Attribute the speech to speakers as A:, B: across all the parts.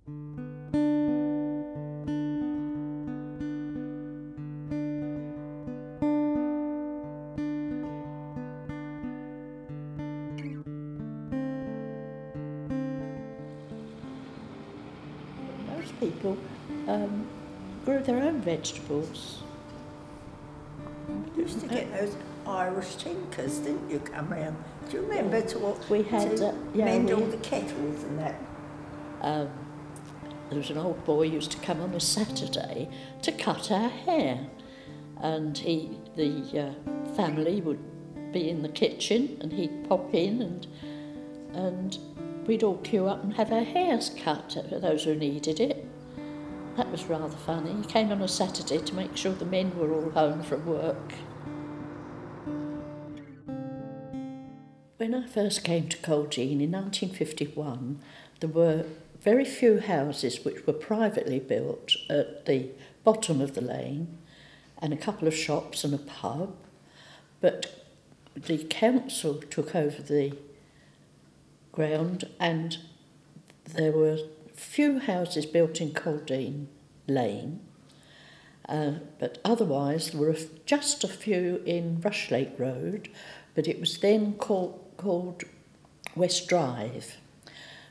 A: Most people grew their own vegetables.
B: You used to get those Irish tinkers, didn't you, come round? Do you remember
A: We had,
B: mend all the kettles and that?
A: There was an old boy who used to come on a Saturday to cut our hair, and the family would be in the kitchen, and he'd pop in, and we'd all queue up and have our hairs cut for those who needed it. That was rather funny. He came on a Saturday to make sure the men were all home from work. When I first came to Coldean in 1951, there were very few houses which were privately built at the bottom of the lane, and a couple of shops and a pub, but the council took over the ground, and there were few houses built in Coldean Lane, but otherwise there were just a few in Rushlake Road, but it was then called West Drive.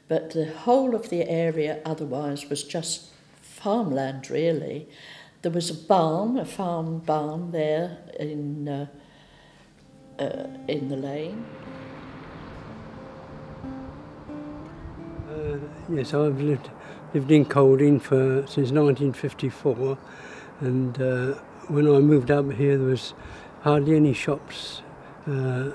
A: But the whole of the area otherwise was just farmland, really. There was a farm barn there in the lane.
C: Yes, I've lived in Coldean since 1954, and when I moved up here there was hardly any shops here,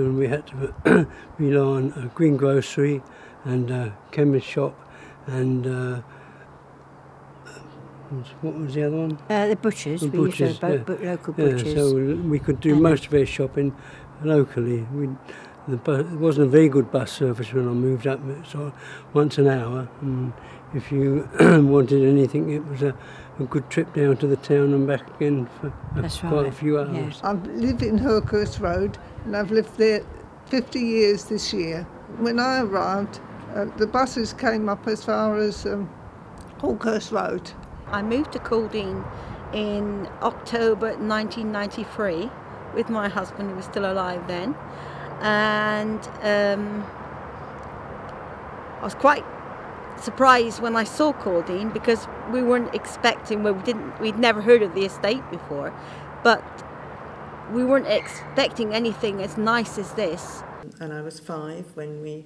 C: and we had to rely on a greengrocery and a chemist shop, and what was the other one?
B: The butchers.
C: The
B: we
C: butchers,
B: used to have local butchers.
C: Yeah, so we could do most of our shopping locally. There wasn't a very good bus service when I moved up, so once an hour, and if you wanted anything, it was a good trip down to the town and back again for quite a few hours.
D: Yeah. I live in Hawkhurst Road, and I've lived there 50 years this year. When I arrived, the buses came up as far as Hawkhurst Road.
E: I moved to Coldean in October 1993 with my husband, who was still alive then, and I was quite surprised when I saw Coldean, because we weren't expecting, we'd never heard of the estate before, but we weren't expecting anything as nice as this.
F: And I was 5 when we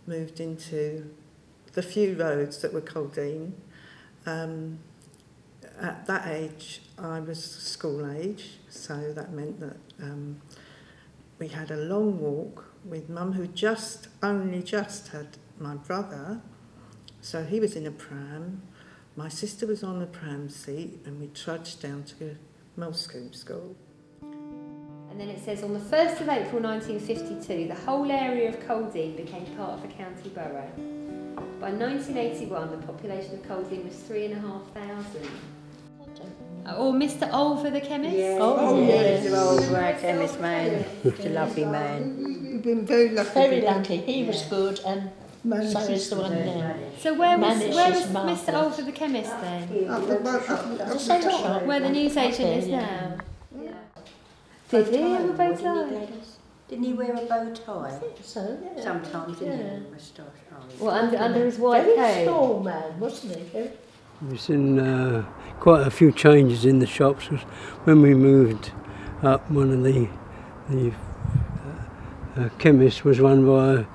F: moved into the few roads that were Coldean. At that age, I was school age, so that meant that we had a long walk with Mum, who only just had my brother, so he was in a pram. My sister was on the pram seat, and we trudged down to Millscombe School.
G: And then it says, on the 1st of April 1952, the whole area of Coldean became part of a county borough. By 1981, the population of Coldean was 3,500. Or Mr. Olver the chemist?
B: Yeah.
A: Yes.
B: Mr. Olver, chemist man. He's a lovely man.
D: You've been very lucky.
A: Very lucky. He was good, and so is the one now.
G: So where was
A: Manages
G: Mr. Olver the chemist then?
A: The centre shop.
G: Where the newsagent is now? Did he have a bow tie?
B: Didn't he wear a bow tie?
A: So, yeah.
B: Sometimes, didn't he? A moustache.
G: Well, under his white
A: Very
G: coat?
A: small man, wasn't he?
C: We've seen quite a few changes in the shops. When we moved up, one of the chemists was run by a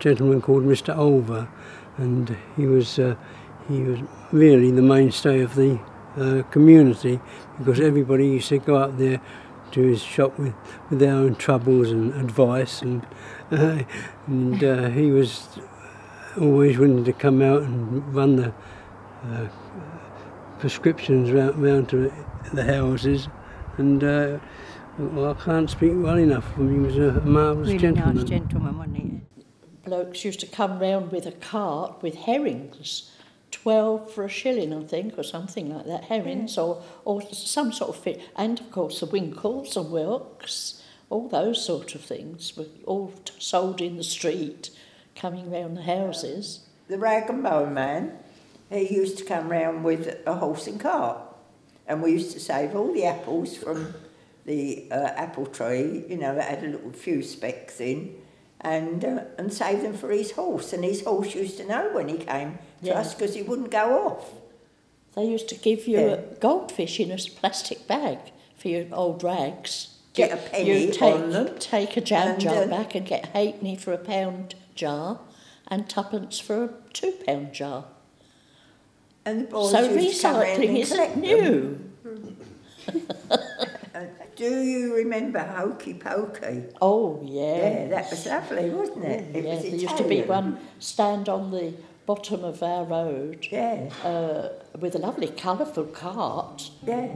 C: gentleman called Mr. Olver, and he was really the mainstay of the community, because everybody used to go up there to his shop with their own troubles and advice, and he was always willing to come out and run the prescriptions round to the houses, and I can't speak well enough of him. He was a marvellous
B: really
C: gentleman.
B: Nice gentleman, wasn't he?
A: Blokes used to come round with a cart with herrings, 12 for a shilling, I think, or something like that, herrings, or some sort of fish, and of course the winkles and wilks, all those sort of things were all sold in the street, coming round the houses.
B: The rag and bone man. he used to come round with a horse and cart, and we used to save all the apples from the apple tree, you know, that had a little few specks in, and save them for his horse. And his horse used to know when he came to us because he wouldn't go off.
A: They used to give you a goldfish in a plastic bag for your old rags.
B: Get a penny on them.
A: Take a jam jar back and get halfpenny for a £1 jar and twopence for a £2 jar.
B: And the boys
A: so
B: used to come round
A: recycling
B: and
A: isn't new.
B: Do you remember Hokey Pokey?
A: Oh, yeah.
B: Yeah, that was lovely, wasn't it? It was
A: there used to be one stand on the bottom of our road with a lovely colourful cart.
B: Yeah.